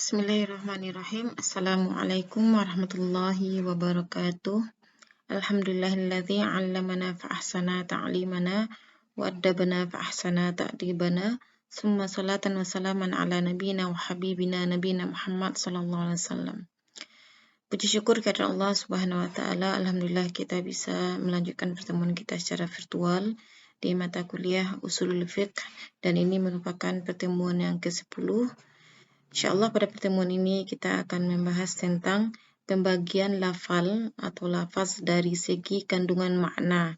Bismillahirrahmanirrahim. Assalamualaikum warahmatullahi wabarakatuh. Alhamdulillahilladzi 'allamana fa ahsana ta'limana wa addabana fa ahsana ta'dibana. Summa salatan wa salaman ala nabiyyina wa habibina nabiyina Muhammad sallallahu alaihi wasallam. Puji syukur kepada Allah Subhanahu wa taala. Alhamdulillah kita bisa melanjutkan pertemuan kita secara virtual di mata kuliah Ushulul Fiqh, dan ini merupakan pertemuan yang ke-10. Insyaallah pada pertemuan ini kita akan membahas tentang pembagian lafal atau lafaz dari segi kandungan makna.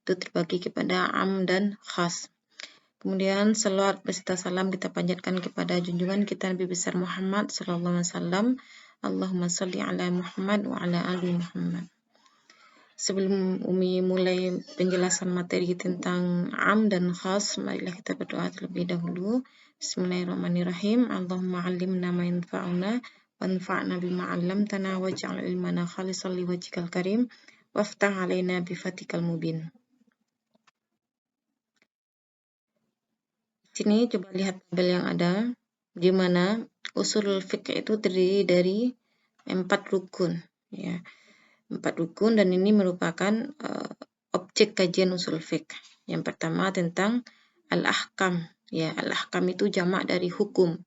Itu terbagi kepada am dan khas. Kemudian selawat beserta salam kita panjatkan kepada junjungan kita Nabi besar Muhammad sallallahu alaihi wasallam. Allahumma shalli ala Muhammad wa ala ali Muhammad. Sebelum Umi mulai penjelasan materi tentang am dan khas, marilah kita berdoa terlebih dahulu. Bismillahirrahmanirrahim. Allahumma 'allimna ma yanfa'una wanfa'na bima 'allamtana waj'al ilmana khalishan liwajhikal karim waftah 'alaina bi fatikal mubin. Sini coba lihat tabel yang ada, di mana ushulul fiqh itu terdiri dari 4 rukun, ya. 4 rukun, dan ini merupakan objek kajian usul fiqh. Yang pertama tentang al-ahkam, ya. Al-ahkam itu jamak dari hukum,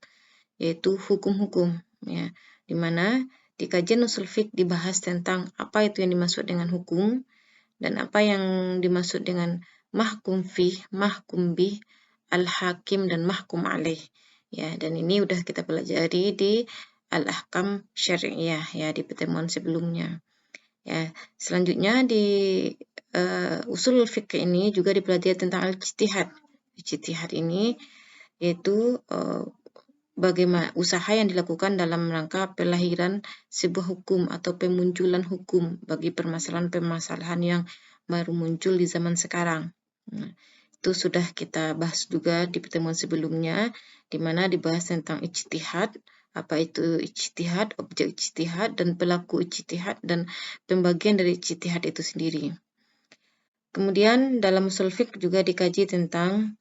yaitu hukum-hukum, ya. Di mana di kajian usul fiqh dibahas tentang apa itu yang dimaksud dengan hukum dan apa yang dimaksud dengan mahkum fih, mahkum bih, al-hakim dan mahkum alaih. Ya, dan ini udah kita pelajari di al-ahkam syariah, ya, di pertemuan sebelumnya. Ya, selanjutnya di usul fikih ini juga dipelajari tentang al-ijtihad. Ijtihad ini yaitu bagaimana usaha yang dilakukan dalam rangka pelahiran sebuah hukum atau pemunculan hukum bagi permasalahan-permasalahan yang baru muncul di zaman sekarang. Nah, itu sudah kita bahas juga di pertemuan sebelumnya, di mana dibahas tentang ijtihad. Apa itu ijtihad, objek ijtihad, dan pelaku ijtihad, dan pembagian dari ijtihad itu sendiri. Kemudian dalam usul fiqh juga dikaji tentang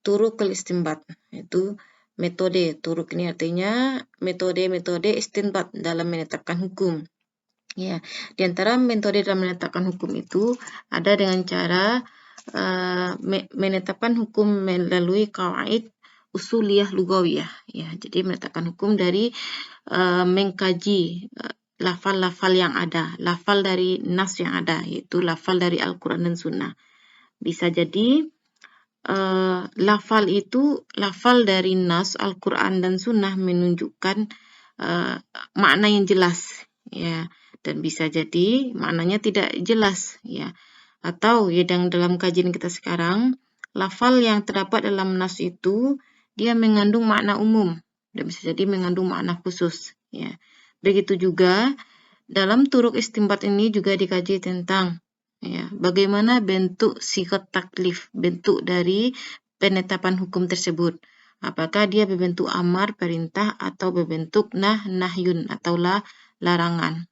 turukul istinbat, yaitu metode. Turuk ini artinya metode-metode istinbat dalam menetapkan hukum. Ya, di antara metode dalam menetapkan hukum itu ada dengan cara menetapkan hukum melalui qawaid usuliyah lugawiyah, ya. Jadi menetapkan hukum dari mengkaji lafal-lafal yang ada, lafal dari nas yang ada, yaitu lafal dari Al-Quran dan Sunnah. Bisa jadi lafal itu, lafal dari nas Al-Quran dan Sunnah menunjukkan makna yang jelas, ya, dan bisa jadi maknanya tidak jelas, ya. Atau ya, dalam kajian kita sekarang, lafal yang terdapat dalam nas itu dia mengandung makna umum dan bisa jadi mengandung makna khusus, ya. Begitu juga dalam turuk istinbat ini juga dikaji tentang, ya, bagaimana bentuk sigat taklif, bentuk dari penetapan hukum tersebut. Apakah dia berbentuk amar, perintah, atau berbentuk nahyun atau larangan.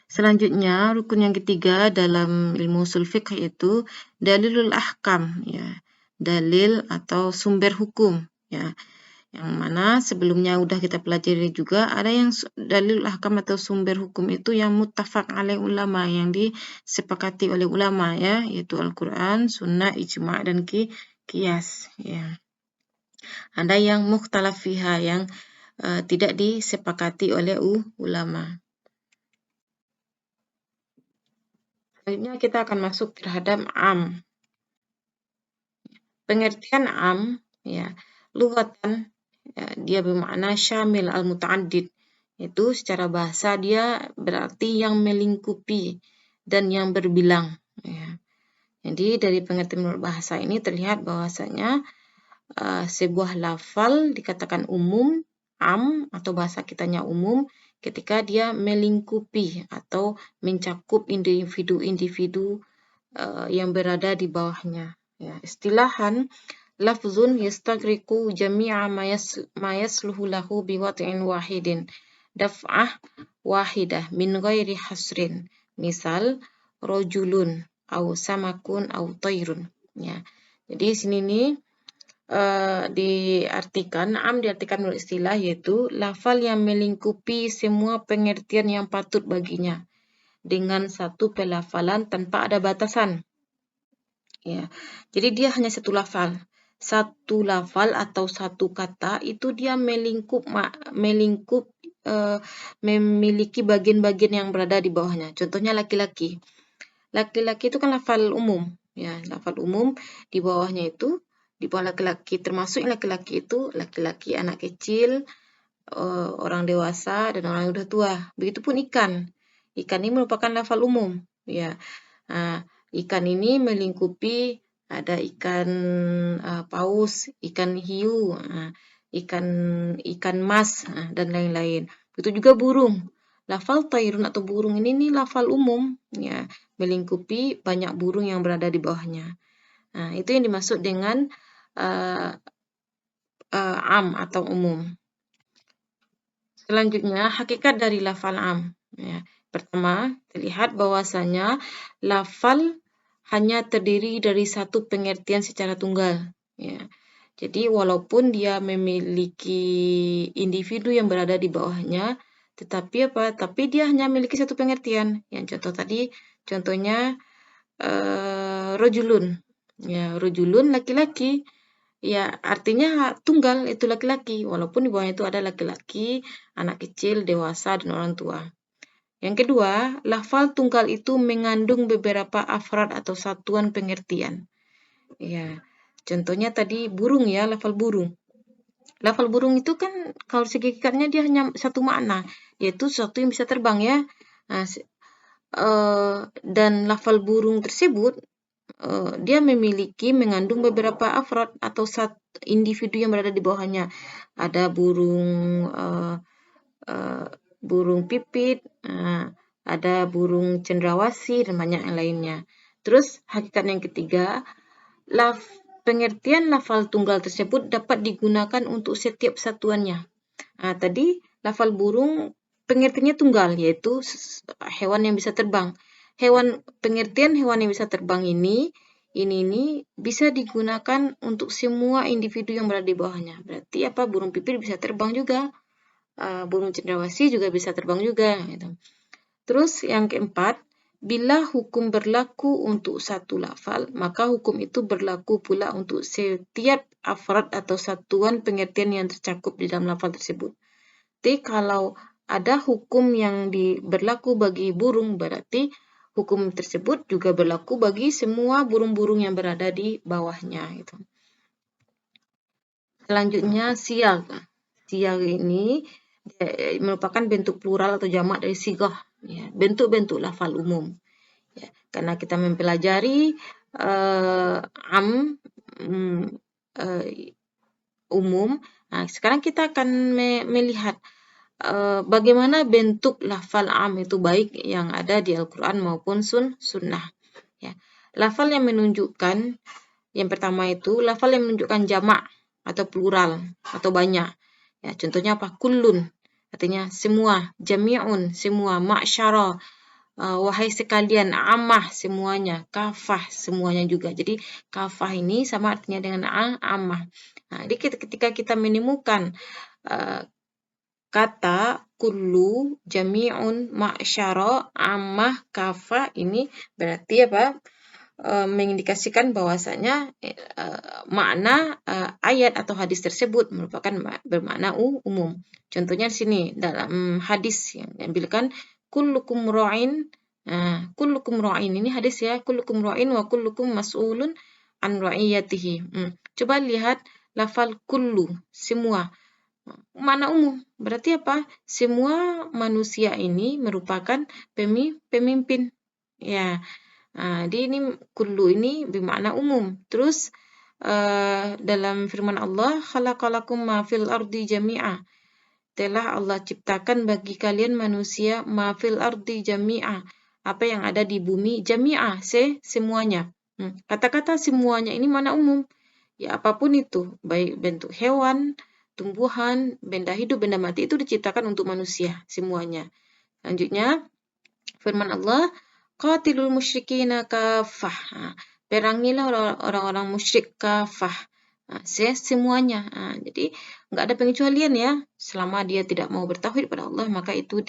Selanjutnya, rukun yang ketiga dalam ilmu usul fiqh yaitu dalilul ahkam, ya. Dalil atau sumber hukum, ya. Yang mana sebelumnya udah kita pelajari juga, ada yang dalilul ahkam atau sumber hukum itu yang muttafaq alaih ulama, yang disepakati oleh ulama, ya, yaitu Al-Quran, Sunnah, Ijma' dan Qiyas, ya. Ada yang mukhtalaf fiha, yang tidak disepakati oleh ulama. Selanjutnya kita akan masuk terhadap am. Pengertian am, ya, lughatan, ya, dia bermakna syamil al-muta'addid. Itu secara bahasa dia berarti yang melingkupi dan yang berbilang, ya. Jadi dari pengertian menurut bahasa ini terlihat bahwasanya sebuah lafal dikatakan umum, am, atau bahasa kitanya umum ketika dia melingkupi atau mencakup individu-individu yang berada di bawahnya. Ya, istilahan lafzun yastaghriqu jami'a ma yasluhu lahu biwad'in wahidin daf'ah wahidah min ghairi hasrin. Misal rojulun au samakun au tairun, ya. Jadi sini nih diartikan, am diartikan menurut istilah yaitu lafal yang melingkupi semua pengertian yang patut baginya dengan satu pelafalan tanpa ada batasan. Ya, jadi dia hanya satu lafal. Satu lafal atau satu kata itu dia melingkup memiliki bagian-bagian yang berada di bawahnya. Contohnya laki-laki. Laki-laki itu kan lafal umum, ya, lafal umum di bawahnya itu di bawah laki-laki termasuk laki-laki itu laki-laki, anak kecil, orang dewasa dan orang yang udah tua. Begitupun ikan. Ikan ini merupakan lafal umum, ya. Nah, ikan ini melingkupi ada ikan paus, ikan hiu, ikan mas, dan lain-lain. Begitu juga burung. Lafal tairun atau burung ini nih lafal umum, ya, melingkupi banyak burung yang berada di bawahnya. Nah, itu yang dimaksud dengan am atau umum. Selanjutnya, hakikat dari lafal am. Ya. Pertama, terlihat bahwasanya lafal hanya terdiri dari satu pengertian secara tunggal. Ya. Jadi, walaupun dia memiliki individu yang berada di bawahnya, tapi dia hanya memiliki satu pengertian. Yang contoh tadi, contohnya rojulun. Ya, rojulun laki-laki. Ya, artinya tunggal itu laki-laki, walaupun di bawahnya itu ada laki-laki, anak kecil, dewasa, dan orang tua. Yang kedua, lafal tunggal itu mengandung beberapa afrad atau satuan pengertian. Ya, contohnya tadi burung ya, lafal burung. Lafal burung itu kan kalau segi hakikatnya dia hanya satu makna, yaitu sesuatu yang bisa terbang ya. Nah, dan lafal burung tersebut dia mengandung beberapa afrod atau individu yang berada di bawahnya. Ada burung pipit, ada burung cendrawasih dan banyak yang lainnya. Terus hakikat yang ketiga, pengertian lafal tunggal tersebut dapat digunakan untuk setiap satuannya. Tadi lafal burung pengertiannya tunggal, yaitu hewan yang bisa terbang. Pengertian hewan yang bisa terbang ini bisa digunakan untuk semua individu yang berada di bawahnya. Berarti apa? Burung pipit bisa terbang juga, burung cendrawasih juga bisa terbang juga. Gitu. Terus yang keempat, bila hukum berlaku untuk satu lafal, maka hukum itu berlaku pula untuk setiap afrad atau satuan pengertian yang tercakup di dalam lafal tersebut. Jadi kalau ada hukum yang berlaku bagi burung, berarti hukum tersebut juga berlaku bagi semua burung-burung yang berada di bawahnya. Gitu. Selanjutnya siag. Siag ini merupakan bentuk plural atau jamak dari sigah, ya, bentuk-bentuk lafal umum. Ya, karena kita mempelajari umum, sekarang kita akan melihat bagaimana bentuk lafal am itu baik yang ada di Al-Quran maupun sunnah. Ya. Lafal yang menunjukkan, yang pertama itu lafal yang menunjukkan jamak atau plural atau banyak. Ya, contohnya apa? Kullun, artinya semua, jami'un, semua, ma'syara, wahai sekalian, amah, semuanya, kafah, semuanya juga. Jadi kafah ini sama artinya dengan amah. Jadi ketika kita menemukan kata kullu, jami'un, ma'syara, ammah, kafa ini berarti apa? Mengindikasikan bahwasanya makna ayat atau hadis tersebut merupakan bermakna umum. Contohnya di sini dalam hadis yang diambilkan kullukum ra'in. Kullukum ra'in ini hadis ya, kullukum ra'in wa kullukum mas'ulun an ra'iyatihi. Coba lihat lafal kullu, semua. Makna umum. Berarti apa? Semua manusia ini merupakan pemimpin. Ya. Jadi ini kullu ini bermakna umum. Terus dalam firman Allah, khalaqalakum ma fil ardi jami'a. Telah Allah ciptakan bagi kalian manusia ma fil ardi jami'a. Apa yang ada di bumi jami'a, semuanya. Kata-kata semuanya ini makna umum. Ya apapun itu, baik bentuk hewan, tumbuhan, benda hidup, benda mati itu diciptakan untuk manusia semuanya. Selanjutnya, firman Allah, qatilul musyrikina kafah. Perangilah orang-orang musyrik kafah. Semuanya. Jadi nggak ada pengecualian ya. Selama dia tidak mau bertauhid pada Allah, maka itu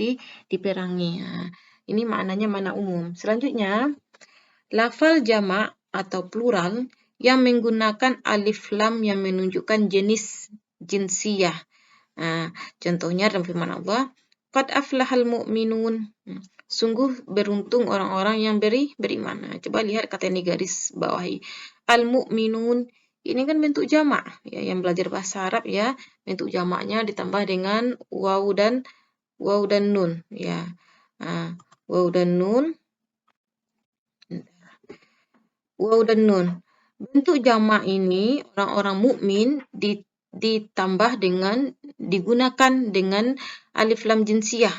diperangi. Ini maknanya makna umum. Selanjutnya, lafal jamak atau plural yang menggunakan alif lam yang menunjukkan jenis jinsiyah. Contohnya dalam firman Allah, qad aflahal mu'minun. Sungguh beruntung orang-orang yang beriman. Coba lihat kata yang digaris bawahi. Al-mu'minun ini kan bentuk jamak ya, yang belajar bahasa Arab ya, bentuk jamaknya ditambah dengan waw dan nun ya. Waw dan nun. Waw dan nun. Bentuk jamak ini orang-orang mukmin ditambah dengan digunakan dengan alif lam jinsiyah.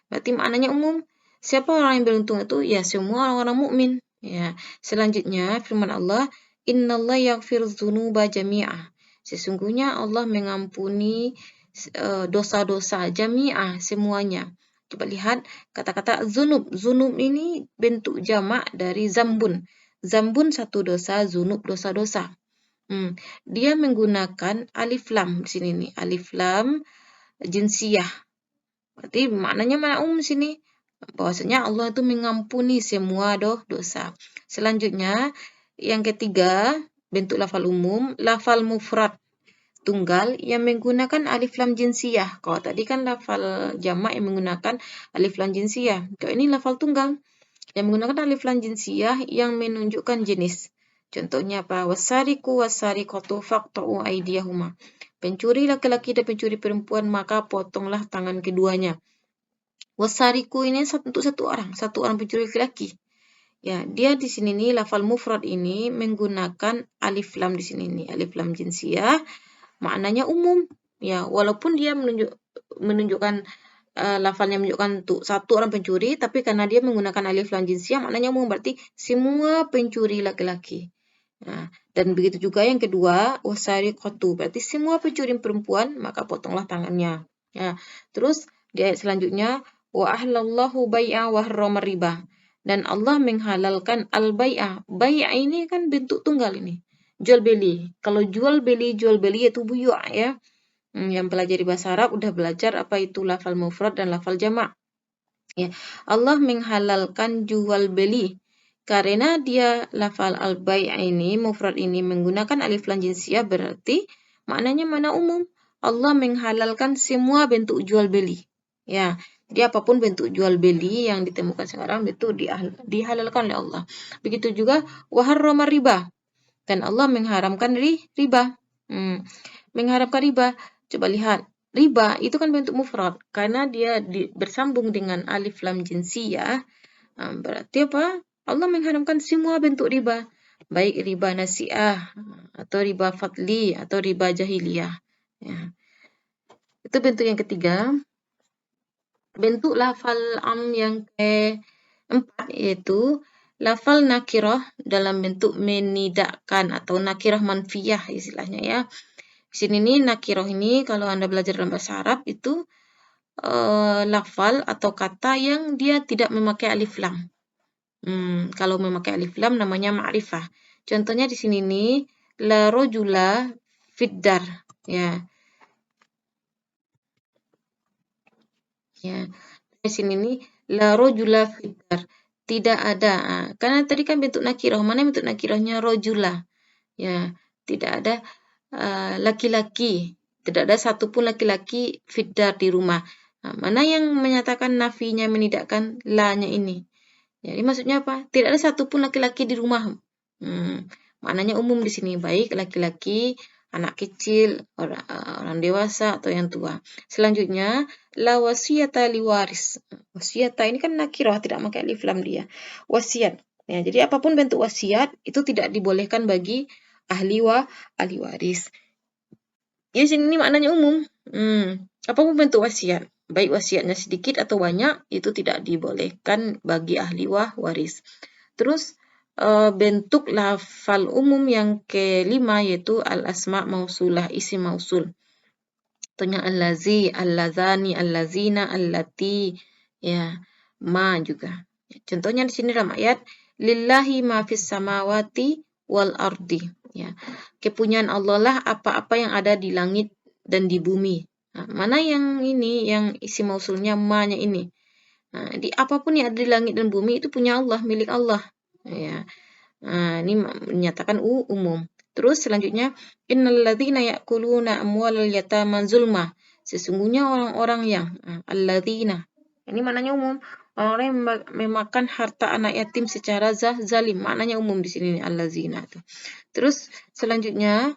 Berarti maknanya umum. Siapa orang yang beruntung itu? Ya semua orang-orang mukmin. Ya. Selanjutnya firman Allah, Innallaha yaghfiru dzunuba jami'ah. Sesungguhnya Allah mengampuni dosa-dosa jami'ah semuanya. Coba lihat kata-kata zunub. Zunub ini bentuk jamak dari zambun. Zambun satu dosa, zunub dosa-dosa. Dia menggunakan alif lam di sini nih, alif lam jinsiyah. Berarti maknanya mana umum sini? Bahwasanya Allah itu mengampuni semua dosa. Selanjutnya, yang ketiga, bentuk lafal umum, lafal mufrad tunggal yang menggunakan alif lam jinsiyah. Kalau tadi kan lafal jamak yang menggunakan alif lam jinsiyah. Kalau ini lafal tunggal yang menggunakan alif lam jinsiyah yang menunjukkan jenis. Contohnya apa? Wasariqu wasariqatu faqta'u aydiyahuma. Pencuri laki-laki dan pencuri perempuan maka potonglah tangan keduanya. Wasariqu ini untuk satu orang pencuri laki-laki. Ya, dia di sini nih lafal mufrad ini menggunakan alif lam di sini nih, alif lam jinsiyah, maknanya umum. Ya, walaupun dia menunjukkan lafalnya menunjukkan untuk satu orang pencuri, tapi karena dia menggunakan alif lam jinsiyah, maknanya umum, berarti semua pencuri laki-laki. Dan begitu juga yang kedua, wasariqatu, berarti semua pencuri perempuan, maka potonglah tangannya. Ya. Terus di ayat selanjutnya, wa ahlallahu bai'a wa harrama riba. Dan Allah menghalalkan al-bai'ah. Bai'ah ini kan bentuk tunggal ini. Jual beli. Kalau jual beli yaitu buyu' ya. Yang pelajari bahasa Arab udah belajar apa itu lafal mufrad dan lafal jamak. Ya. Allah menghalalkan jual beli. Karena dia lafal al-bai' ini, mufrad ini menggunakan alif lam jinsiyah, berarti maknanya mana umum. Allah menghalalkan semua bentuk jual beli. Ya. Jadi apapun bentuk jual beli yang ditemukan sekarang itu dihalalkan oleh Allah. Begitu juga wa harrama riba. Dan Allah mengharamkan riba. Mengharamkan riba. Coba lihat. Riba itu kan bentuk mufrad. Karena dia bersambung dengan alif lam jinsiyah. Berarti apa? Allah mengharamkan semua bentuk riba. Baik riba nasi'ah, atau riba fadli, atau riba jahiliyah. Ya. Itu bentuk yang ketiga. Bentuk lafal am yang keempat yaitu lafal nakirah dalam bentuk menidakkan atau nakirah manfiyah istilahnya ya. Di sini nih nakirah ini kalau Anda belajar dalam bahasa Arab itu lafal atau kata yang dia tidak memakai alif lam. Kalau memakai alif lam namanya ma'rifah. Contohnya di sini nih la rajula fiddar ya. Ya. Di sini nih la rajula fiddar. Tidak ada. Karena tadi kan bentuk nakirah. Mana bentuk nakirahnya rajula? Ya, tidak ada laki-laki. Tidak ada satupun laki-laki fiddar di rumah. Mana yang menyatakan nafinya menidakkan la-nya ini? Jadi maksudnya apa? Tidak ada satupun laki-laki di rumah. Maknanya umum di sini, baik laki-laki, anak kecil, orang dewasa atau yang tua. Selanjutnya, la wasiyata liwaris. Wasiyata ini kan nakirah, tidak pakai alif lam dia. Wasiat. Ya, jadi apapun bentuk wasiat itu tidak dibolehkan bagi ahli waris. Di sini ini maknanya umum. Apapun bentuk wasiat, baik wasiatnya sedikit atau banyak, itu tidak dibolehkan bagi ahli waris. Terus bentuk lafal umum yang kelima yaitu al-asma mausulah, isim mausul. Contohnya allazi, allazani, allazina, allati, ya, ma juga. Contohnya di sini dalam ayat lillahi ma fis samawati wal ardi. Ya, kepunyaan Allah lah apa-apa yang ada di langit dan di bumi. Nah, mana yang ini, yang isi mausulnya ma-nya ini. Nah, di apapun yang ada di langit dan bumi itu punya Allah, milik Allah. Ya. Nah, ini menyatakan umum. Terus selanjutnya, innalladzina ya'kuluna amwalal yatama zulma. Sesungguhnya orang-orang yang alladzina. Ini maknanya umum. Orang-orang yang memakan harta anak yatim secara zalim. Maknanya umum di sini alladzina itu. Terus selanjutnya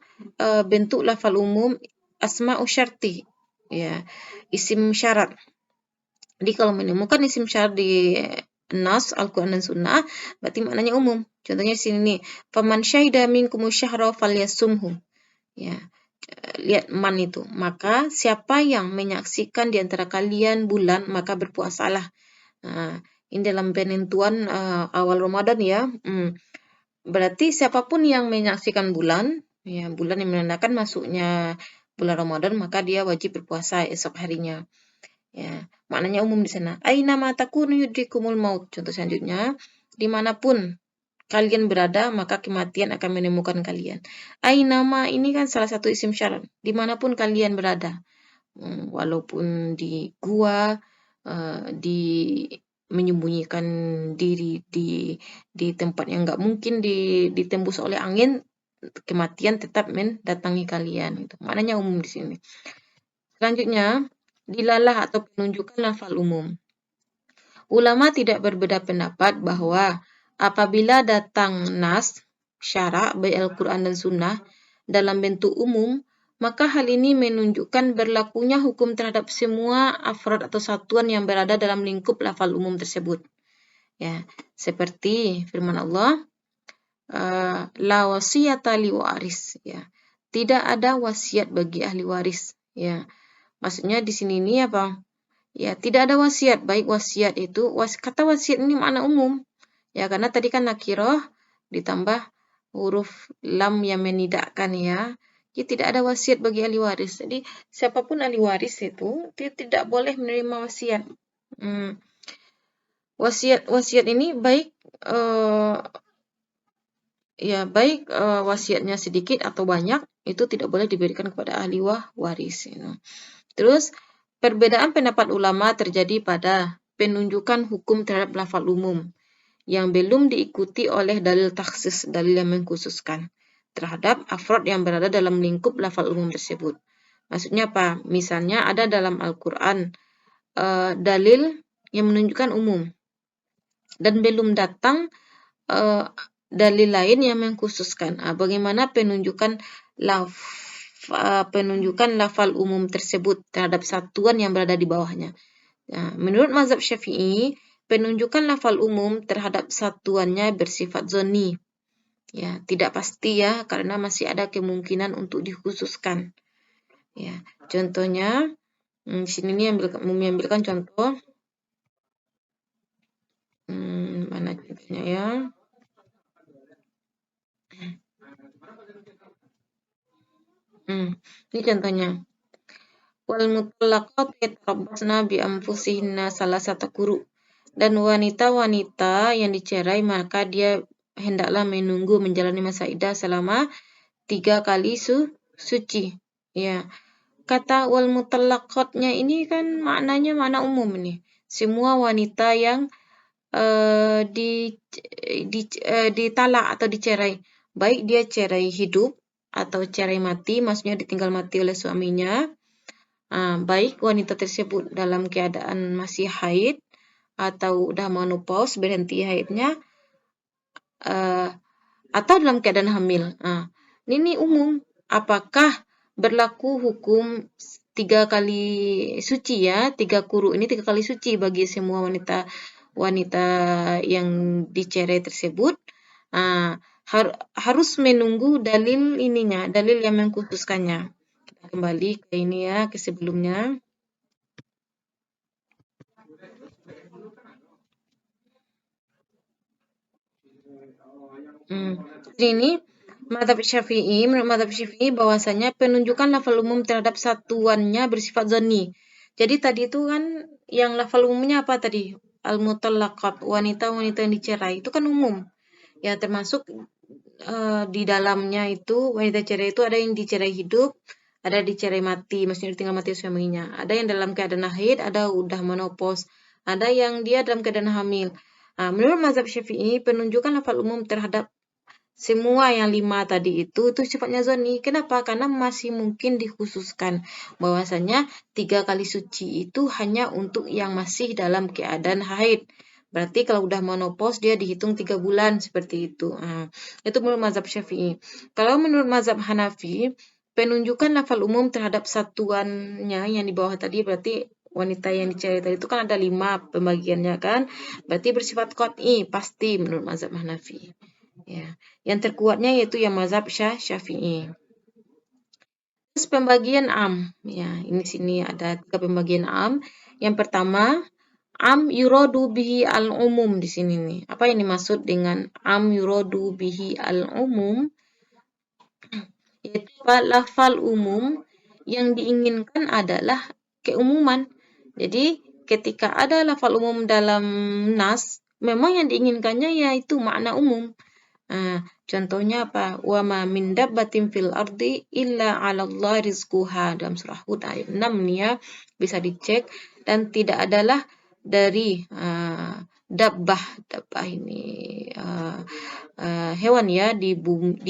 bentuk lafal umum asma'u syarti. Ya, isim syarat. Jadi kalau menemukan isim syarat di Nas, Al-Quran dan Sunnah, berarti maknanya umum. Contohnya di sini nih, faman syahida minkum syahra falyasumhu. Ya, lihat man itu. Maka siapa yang menyaksikan di antara kalian bulan, maka berpuasalah. Nah, ini dalam penentuan awal Ramadan ya. Berarti siapapun yang menyaksikan bulan, ya bulan yang menandakan masuknya bulan Ramadan, maka dia wajib berpuasa esok harinya. Ya, maknanya umum di sana. Aina ma takunu yudrikumul maut. Contoh selanjutnya, dimanapun kalian berada, maka kematian akan menemukan kalian. Aina ma ini kan salah satu isim syarat. Dimanapun kalian berada, walaupun di gua, di menyembunyikan diri di tempat yang nggak mungkin ditembus oleh angin, kematian tetap mendatangi kalian. Itu maknanya umum di sini. Selanjutnya, dilalah atau penunjukan lafal umum. Ulama tidak berbeda pendapat bahwa apabila datang nas, syara, baik Al-Quran dan Sunnah, dalam bentuk umum, maka hal ini menunjukkan berlakunya hukum terhadap semua afrod atau satuan yang berada dalam lingkup lafal umum tersebut. Ya, seperti firman Allah, la wasiyata li waris. Ya, tidak ada wasiat bagi ahli waris. Ya, maksudnya di sini ini apa? Ya, tidak ada wasiat. Baik wasiat itu, kata wasiat ini makna umum. Ya, karena tadi kan nakirah ditambah huruf lam yang menidakkan ya. Jadi tidak ada wasiat bagi ahli waris. Jadi siapapun ahli waris itu, dia tidak boleh menerima wasiat. Wasiat ini baik wasiatnya sedikit atau banyak, itu tidak boleh diberikan kepada ahli waris. Terus perbedaan pendapat ulama terjadi pada penunjukan hukum terhadap lafal umum yang belum diikuti oleh dalil takhsis, dalil yang mengkhususkan terhadap afrod yang berada dalam lingkup lafal umum tersebut. Maksudnya apa? Misalnya ada dalam Al-Quran dalil yang menunjukkan umum dan belum datang dalil lain yang mengkhususkan. Bagaimana penunjukan lafal umum tersebut terhadap satuan yang berada di bawahnya. Nah, menurut mazhab Syafi'i, penunjukan lafal umum terhadap satuannya bersifat zonni. Ya, tidak pasti ya, karena masih ada kemungkinan untuk dikhususkan. Ya, contohnya, sini ini mengambilkan contoh. Mana contohnya ya? Ini contohnya. Wal mutallaqat yatarabbasna bi anfusihinna salasata quru. Dan wanita-wanita yang dicerai maka dia hendaklah menunggu menjalani masa iddah selama 3 kali suci. Ya. Kata wal mutallaqatnya ini kan maknanya makna umum ini. Semua wanita yang ditalak atau dicerai. Baik dia cerai hidup atau cerai mati, maksudnya ditinggal mati oleh suaminya. Baik wanita tersebut dalam keadaan masih haid atau udah menopause berhenti haidnya atau dalam keadaan hamil. Ini umum. Apakah berlaku hukum 3 kali suci ya? 3 quru ini 3 kali suci bagi semua wanita yang dicerai tersebut. Harus menunggu dalil ininya, dalil yang mengkhususkannya. Kita kembali ke ini ya, ke sebelumnya. Ini madhab Syafi'i, menurut madhab Syafi'i bahwasanya penunjukan lafal umum terhadap satuannya bersifat zonni. Jadi tadi itu kan yang lafal umumnya apa tadi? Al-mutallaqat, wanita-wanita yang dicerai, itu kan umum. Ya termasuk di dalamnya itu wanita cerai itu ada yang dicerai hidup, ada dicerai mati, maksudnya ditinggal mati suaminya. Ada yang dalam keadaan haid, ada udah menopause, ada yang dia dalam keadaan hamil. Nah, menurut mazhab Syafi'i, penunjukan lafal umum terhadap semua yang 5 tadi itu sifatnya zoni. Kenapa? Karena masih mungkin dikhususkan bahwasanya 3 kali suci itu hanya untuk yang masih dalam keadaan haid. Berarti kalau udah menopause dia dihitung 3 bulan seperti itu. Itu menurut mazhab Syafi'i. Kalau menurut mazhab Hanafi, penunjukan lafal umum terhadap satuannya yang di bawah tadi berarti wanita yang dicari tadi itu kan ada 5 pembagiannya kan. Berarti bersifat qat'i, pasti menurut mazhab Hanafi. Ya. Yang terkuatnya yaitu yang mazhab Syafi'i. Terus pembagian am. Ya, ini sini ada 3 pembagian am. Yang pertama, am yuradu bihi al-umum di sini nih. Apa yang dimaksud dengan am yuradu bihi al-umum? Yaitu lafal umum yang diinginkan adalah keumuman. Jadi, ketika ada lafal umum dalam nas, memang yang diinginkannya yaitu makna umum. Contohnya apa? Wa ma min dabbatin fil ardi illa 'ala Allah rizquha dalam surah Hud ayat 6 nih ya. Bisa dicek dan tidak adalah dari dabbah ini hewan ya di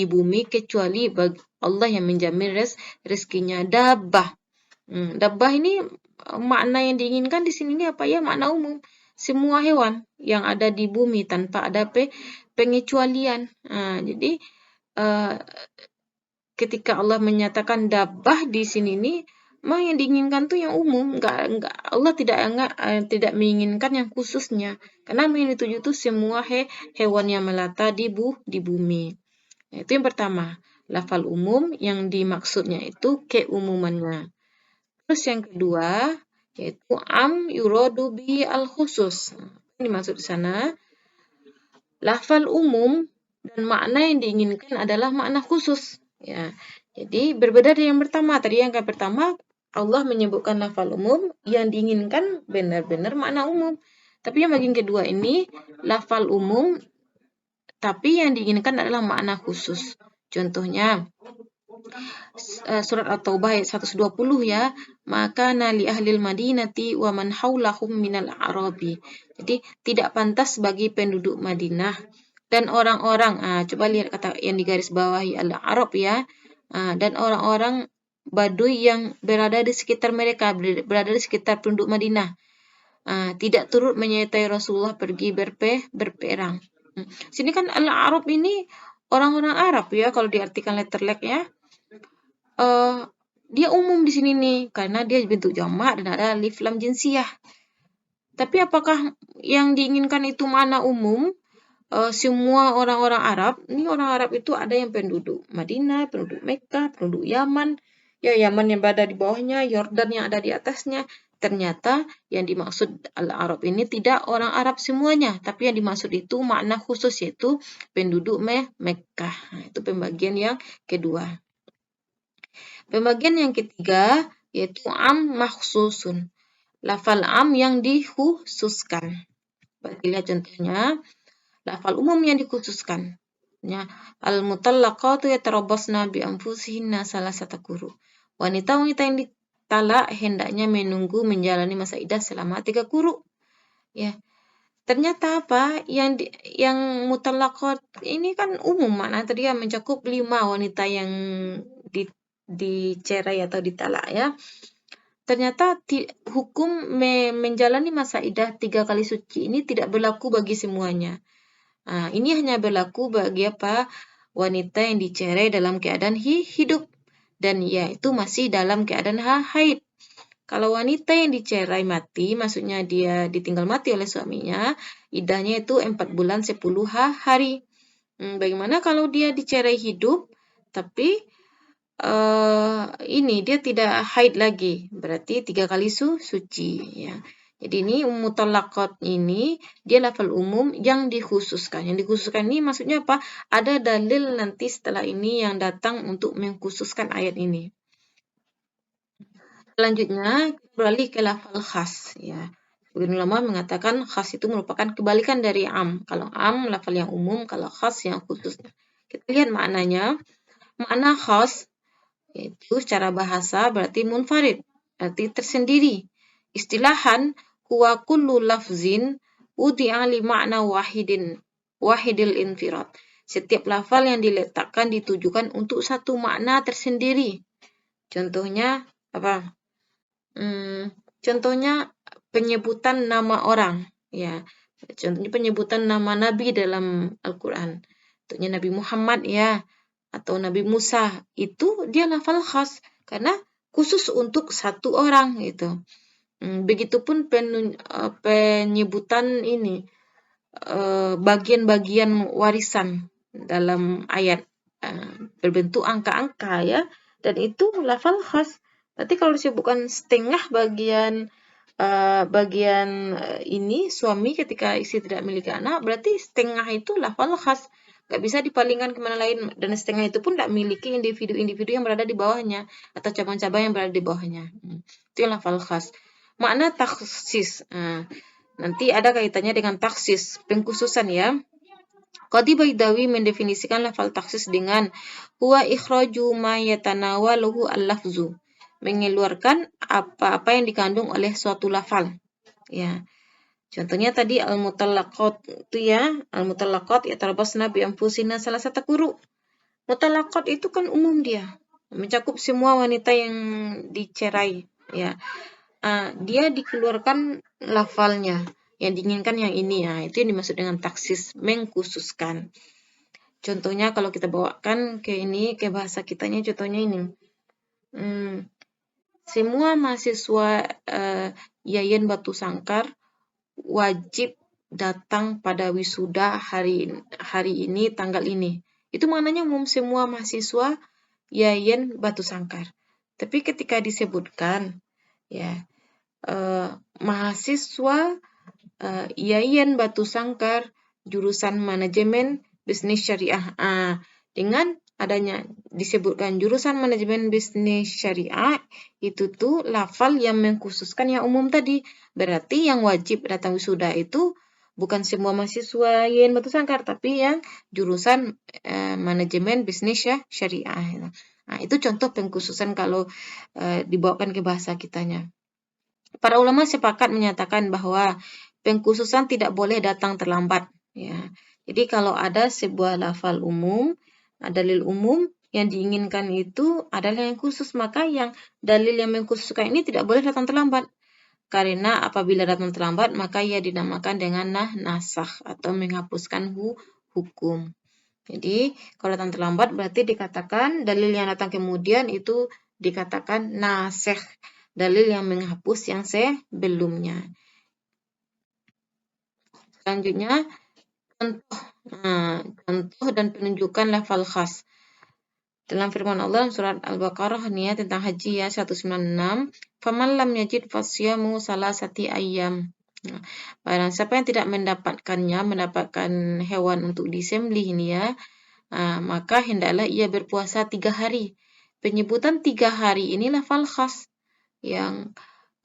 bumi kecuali bagi Allah yang menjamin rezekinya. Dabbah. Dabbah ini makna yang diinginkan di sini ini apa ya? Makna umum. Semua hewan yang ada di bumi tanpa ada pengecualian. Jadi ketika Allah menyatakan dabbah di sini ini, memang yang diinginkan tuh yang umum, enggak Allah tidak menginginkan yang khususnya. Karena yang dituju itu semua hewan yang melata di bumi. Nah, itu yang pertama, lafal umum yang dimaksudnya itu keumumannya. Terus yang kedua, yaitu am yuradu bi al khusus. Ini dimaksud di sana, lafal umum dan makna yang diinginkan adalah makna khusus. Ya, jadi berbeda dari yang pertama. Tadi yang pertama Allah menyebutkan lafal umum yang diinginkan benar-benar makna umum. Tapi yang bagian kedua ini lafal umum tapi yang diinginkan adalah makna khusus. Contohnya surat At-Taubah ayat 120 ya, maka nali ahlil madinati wa man haulahum minal arabi. Jadi tidak pantas bagi penduduk Madinah dan orang-orang, coba lihat kata yang di garis bawahi al-Arab ya, dan orang-orang Baduy yang berada di sekitar mereka, berada di sekitar penduduk Madinah, tidak turut menyertai Rasulullah pergi berperang. Sini kan al-Arab ini orang-orang Arab ya, kalau diartikan letterlek ya. Dia umum di sini nih, karena dia bentuk jamak dan ada alif lam jinsiyah. Tapi apakah yang diinginkan itu makna umum? Semua orang-orang Arab, ini orang Arab itu ada yang penduduk Madinah, penduduk Mekah, penduduk Yaman, ya Yaman yang berada di bawahnya, Yordan yang ada di atasnya. Ternyata yang dimaksud Al-Arab ini tidak orang Arab semuanya, tapi yang dimaksud itu makna khusus yaitu penduduk Mekah. Nah, itu pembagian yang kedua. Pembagian yang ketiga yaitu am makhsusun. Lafal am yang dikhususkan. Lihat contohnya. Lafal umum yang dikhususkan. Ya, al-mutallaqatu yatarabbasna bi anfusihinna salasata quru. Wanita-wanita yang ditalak hendaknya menunggu menjalani masa iddah selama 3 quru. Ya. Ternyata apa? Yang mutallaqat ini kan umum, makna tadi yang mencakup 5 wanita yang dicerai atau ditalak ya. Ternyata hukum menjalani masa iddah 3 kali suci ini tidak berlaku bagi semuanya. Ini hanya berlaku bagi apa? Wanita yang dicerai dalam keadaan hidup dan yaitu masih dalam keadaan haid. Kalau wanita yang dicerai mati, maksudnya dia ditinggal mati oleh suaminya, iddahnya itu 4 bulan 10 hari. Bagaimana kalau dia dicerai hidup, tapi ini dia tidak haid lagi, berarti 3 kali suci ya. Jadi ini mutallaqat ini dia lafal umum yang dikhususkan. Yang dikhususkan ini maksudnya apa? Ada dalil nanti setelah ini yang datang untuk mengkhususkan ayat ini. Selanjutnya beralih ke lafal khas ya. Sebagian ulama mengatakan khas itu merupakan kebalikan dari am. Kalau am lafal yang umum, kalau khas yang khusus. Kita lihat maknanya. Makna khas yaitu secara bahasa berarti munfarid, berarti tersendiri. Istilahan huwa kullu lafzin wudi'a li makna wahidil infirad. Setiap lafal yang diletakkan ditujukan untuk satu makna tersendiri. Contohnya apa? Contohnya penyebutan nama orang, ya. Contohnya penyebutan nama nabi dalam Al-Qur'an. Contohnya Nabi Muhammad ya, atau Nabi Musa, itu dia lafal khas karena khusus untuk satu orang gitu. Begitupun penyebutan ini bagian-bagian warisan dalam ayat berbentuk angka-angka ya, dan itu lafal khas. Berarti kalau disebutkan setengah bagian ini suami ketika istri tidak memiliki anak, berarti setengah itu lafal khas, nggak bisa dipalingkan kemana lain, dan setengah itu pun tidak memiliki individu-individu yang berada di bawahnya atau cabang-cabang yang berada di bawahnya. Itu yang lafal khas. Makna taksis, nanti ada kaitannya dengan taksis, pengkhususan ya. Qadi Baidawi mendefinisikan lafal taksis dengan huwa ikhraju ma yatanawaluhu al-lafzu, mengeluarkan apa-apa yang dikandung oleh suatu lafal. Ya. Contohnya tadi al-mutallaqat itu ya, al-mutallaqat yatarabasna bi anfusina salah satu guru. Mutallaqat itu kan umum dia, mencakup semua wanita yang dicerai ya. Dia dikeluarkan lafalnya, yang diinginkan yang ini ya, itu yang dimaksud dengan taksis, mengkhususkan. Contohnya kalau kita bawakan ke ini, ke bahasa kitanya, contohnya ini. Semua mahasiswa Yayan Batu Sangkar wajib datang pada wisuda hari ini tanggal ini. Itu maknanya umum, semua mahasiswa Yayan Batu Sangkar. Tapi ketika disebutkan ya mahasiswa Yayan Batu Sangkar jurusan manajemen bisnis syariah, dengan adanya disebutkan jurusan manajemen bisnis syariah, itu tuh lafal yang mengkhususkan yang umum tadi. Berarti yang wajib datang wisuda itu bukan semua mahasiswa Yayan Batu Sangkar, tapi yang jurusan manajemen bisnis syariah. Itu contoh pengkhususan kalau dibawakan ke bahasa kitanya. Para ulama sepakat menyatakan bahwa pengkhususan tidak boleh datang terlambat. Ya. Jadi kalau ada sebuah lafal umum, dalil umum yang diinginkan itu adalah yang khusus, maka yang dalil yang mengkhususkan ini tidak boleh datang terlambat. Karena apabila datang terlambat, maka ia dinamakan dengan nasakh atau menghapuskan hukum. Jadi kalau datang terlambat berarti dikatakan dalil yang datang kemudian itu dikatakan nasikh, dalil yang menghapus yang sebelumnya. Selanjutnya contoh dan penunjukan lafal khas. Dalam firman Allah surat Al-Baqarah nih ya, tentang haji ya 196, faman lam yajid fasyamu salasati ayyam. Barang siapa yang tidak mendapatkan hewan untuk disembelih ini ya, maka hendaklah ia berpuasa 3 hari. Penyebutan 3 hari ini lafal khas yang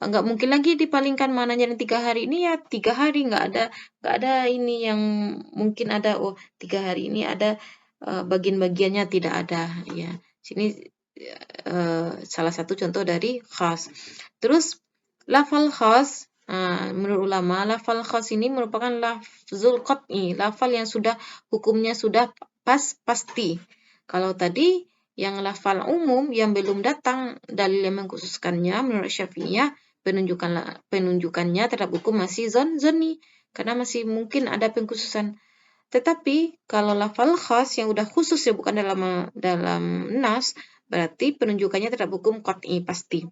nggak mungkin lagi dipalingkan maknanya dan 3 hari ini ya 3 hari, nggak ada ini yang mungkin ada 3 hari ini ada bagian-bagiannya, tidak ada ya. Sini salah satu contoh dari khas. Terus lafal khas, menurut ulama lafal khas ini merupakan lafzul qat'i, lafal yang sudah hukumnya sudah pasti. Kalau tadi yang lafal umum yang belum datang dalil yang mengkhususkannya, menurut Syafi'iyah penunjukannya terhadap hukum masih zonni, karena masih mungkin ada pengkhususan. Tetapi kalau lafal khas yang udah khusus ya, bukan dalam nas, berarti penunjukannya terhadap hukum qat'i, pasti.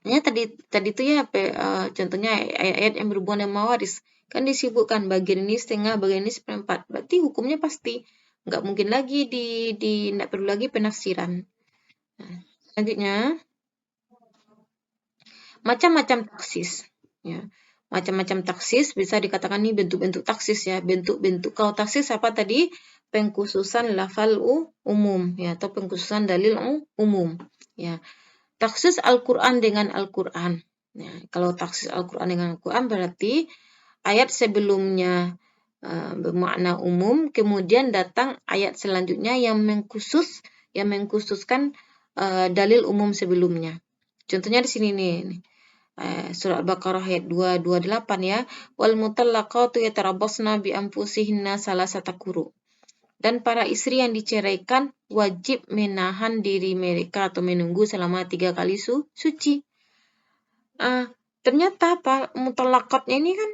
Ya tadi itu ya contohnya ayat-ayat yang berhubungan dengan mawaris, kan disebutkan bagian ini setengah, bagian ini seperempat, berarti hukumnya pasti. Nggak mungkin lagi nggak perlu lagi penafsiran. Selanjutnya macam-macam taksis ya. Macam-macam taksis bisa dikatakan ini bentuk-bentuk taksis ya. Bentuk-bentuk kalau taksis apa tadi? Pengkhususan lafal umum ya, atau pengkhususan dalil umum ya. Taksis Al-Qur'an dengan Al-Qur'an. Ya, kalau taksis Al-Qur'an dengan Al-Qur'an berarti ayat sebelumnya bermakna umum, kemudian datang ayat selanjutnya yang mengkhususkan dalil umum sebelumnya. Contohnya di sini nih, surat Al-Baqarah ayat 228 ya, wal mutallaqatu yatarabbasna bi anfusihinna salasata quru. Dan para istri yang diceraikan wajib menahan diri mereka atau menunggu selama 3 kali suci. Ternyata mutallaqatnya ini kan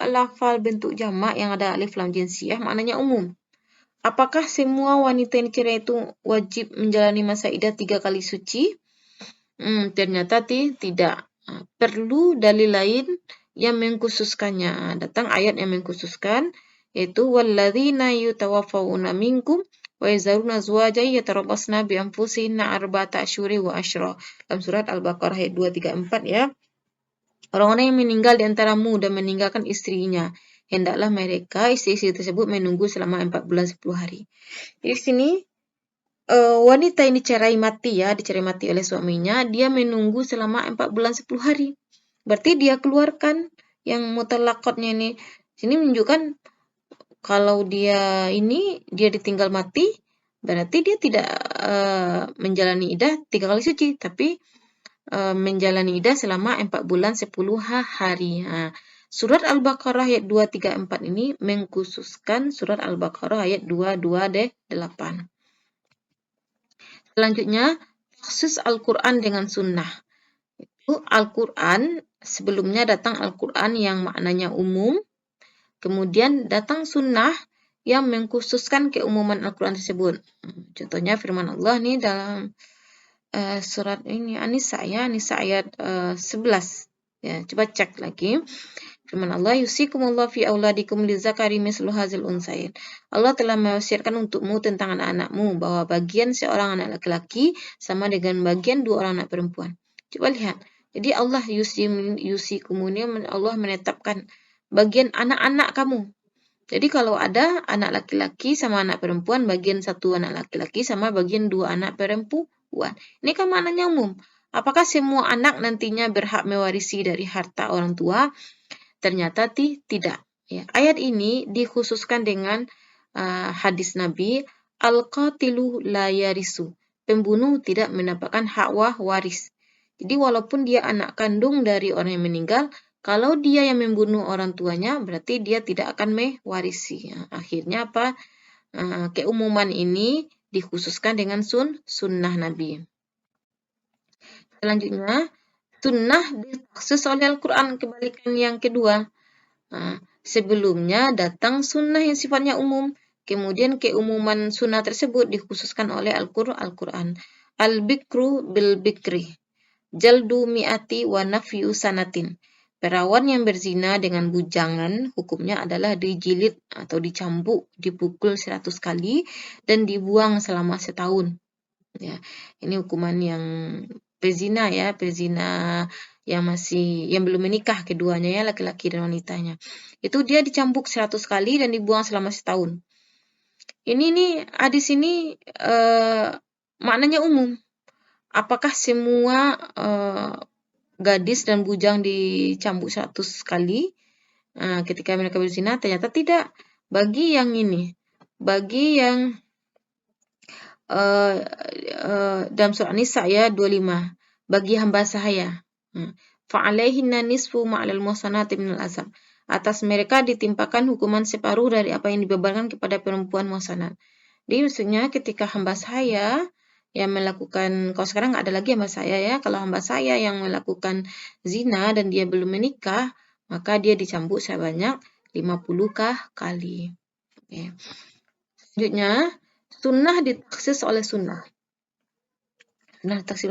lafal bentuk jamak yang ada alif lam jinsiyah, maknanya umum. Apakah semua wanita yang dicerai itu wajib menjalani masa iddah 3 kali suci? Ternyata tidak. Perlu dalil lain yang mengkhususkannya. Datang ayat yang mengkhususkan, yaitu walladzina yutawaffawna minkum wa yazaruna azwajan yatarabbasna bi anfusihinna arba'ata asyhurin wa asyra. Dalam surat Al-Baqarah ayat 234 ya. Orang-orang yang meninggal di antaramu dan meninggalkan istrinya, hendaklah mereka istri-istri tersebut menunggu selama 4 bulan 10 hari. Di sini wanita yang dicerai mati oleh suaminya, dia menunggu selama 4 bulan 10 hari. Berarti dia keluarkan yang mutallaqatnya ini. Sini menunjukkan kalau dia ditinggal mati, berarti dia tidak menjalani iddah 3 kali suci, tapi menjalani iddah selama 4 bulan 10 hari. Surat Al-Baqarah ayat 234 ini mengkhususkan surat Al-Baqarah ayat 228. Selanjutnya, khusus Al-Quran dengan sunnah. Itu Al-Quran, sebelumnya datang Al-Quran yang maknanya umum, kemudian datang sunnah yang mengkhususkan keumuman Al-Quran tersebut. Contohnya firman Allah nih dalam surat ini An-Nisa ayat 11. Ya, coba cek lagi. Firman Allah, yusikumullah fi auladikum lizakari mislu hadzal unsayain. Allah telah mewasiatkan untukmu tentang anak-anakmu bahwa bagian seorang anak laki-laki sama dengan bagian 2 orang anak perempuan. Coba lihat. Jadi Allah yusikumuni, Allah menetapkan bagian anak-anak kamu. Jadi kalau ada anak laki-laki sama anak perempuan, bagian 1 anak laki-laki sama bagian 2 anak perempuan. Ini kan maknanya umum. Apakah semua anak nantinya berhak mewarisi dari harta orang tua? Ternyata tidak. Ya, ayat ini dikhususkan dengan hadis Nabi, al-qatilu la yarisu. Pembunuh tidak mendapatkan hak waris. Jadi walaupun dia anak kandung dari orang yang meninggal, kalau dia yang membunuh orang tuanya, berarti dia tidak akan mewarisi. Akhirnya apa? Keumuman ini dikhususkan dengan sunnah Nabi. Selanjutnya, sunnah ditaksis oleh Al-Quran, kebalikan yang kedua. Sebelumnya datang sunnah yang sifatnya umum, kemudian keumuman sunnah tersebut dikhususkan oleh Al-Quran. Al-bikru bil-bikri, jaldu mi'ati wa nafyu sanatin. Perawan yang berzina dengan bujangan, hukumnya adalah dijilid atau dicambuk, dipukul 100 kali, dan dibuang selama setahun. Ya, ini hukuman yang pezina yang belum menikah keduanya ya, laki-laki dan wanitanya. Itu dia dicambuk 100 kali dan dibuang selama setahun. Ini nih hadis ini maknanya umum. Apakah semua gadis dan bujang dicambuk 100 kali ketika mereka berzina? Ternyata tidak. Bagi yang dalam surah An-Nisa ya 25, bagi hamba sahaya, fa'alaihinna nisfu ma'alal muhsanati minal azab. Atas mereka ditimpakan hukuman separuh dari apa yang dibebankan kepada perempuan muhsanat. Jadi maksudnya ketika hamba sahaya yang melakukan, kalau sekarang nggak ada lagi hamba sahaya ya, kalau hamba sahaya yang melakukan zina dan dia belum menikah, maka dia dicambuk sebanyak 50 kali. Okay. Selanjutnya, sunnah ditaksis oleh sunnah.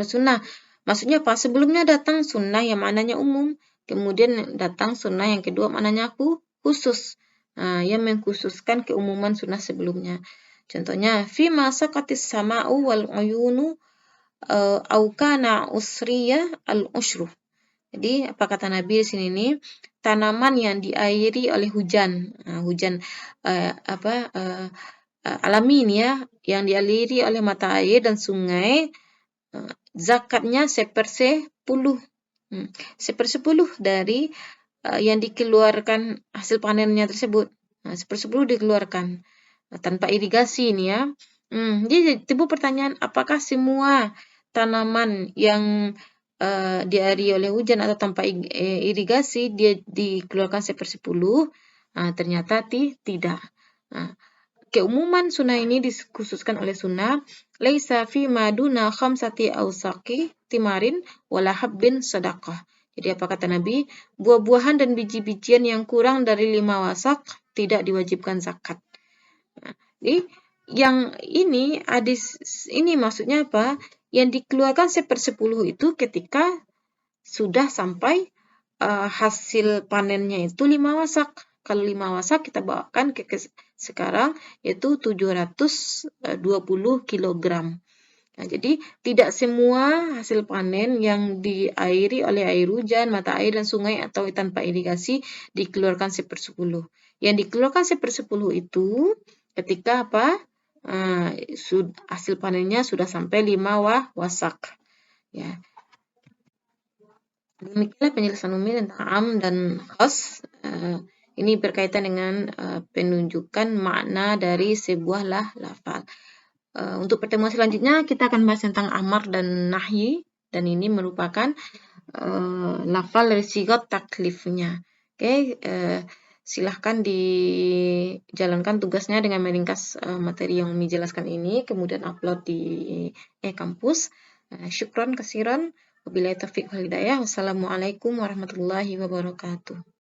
Sunnah. Maksudnya apa? Sebelumnya datang sunnah yang maknanya umum, kemudian datang sunnah yang kedua maknanya khusus, yang mengkhususkan keumuman sunnah sebelumnya. Contohnya, fi ma saqatis sama'u wal uyunu au kana usriya al usyru. Jadi apa kata Nabi di sini nih? Tanaman yang diairi oleh hujan alami ini ya, yang dialiri oleh mata air dan sungai, zakatnya 1/10 dari yang dikeluarkan hasil panennya tersebut. Nah, 1/10 dikeluarkan tanpa irigasi ini ya. Jadi timbul pertanyaan, apakah semua tanaman yang diairi oleh hujan atau tanpa irigasi dia dikeluarkan 1/10? Nah, ternyata tidak. Nah, keumuman sunnah ini dikhususkan oleh sunnah laisa fi maduna khamsati awsaqi timarin wala habbin sadaqah. Jadi apa kata Nabi? Buah-buahan dan biji-bijian yang kurang dari 5 wasak tidak diwajibkan zakat. Nah, jadi yang ini ini maksudnya apa? Yang dikeluarkan 1/10 itu ketika sudah sampai hasil panennya itu 5 wasak. Kalau 5 wasak kita bawakan ke sekarang yaitu 720 kilogram. Nah, jadi tidak semua hasil panen yang diairi oleh air hujan, mata air dan sungai atau tanpa irigasi dikeluarkan 1/10. Yang dikeluarkan 1/10 itu ketika apa? Hasil panennya sudah sampai 5 wasak. Ya. Demikianlah penjelasan Umi tentang am dan khas. Ini berkaitan dengan penunjukan makna dari sebuah lafal. Untuk pertemuan selanjutnya kita akan bahas tentang amar dan nahyi, dan ini merupakan lafal dari sigat taklifnya. Oke, silahkan dijalankan tugasnya dengan meringkas materi yang Umi jelaskan ini, kemudian upload di kampus. Syukron kasiran. Wabillahi taufiq wal hidayah. Wassalamualaikum warahmatullahi wabarakatuh.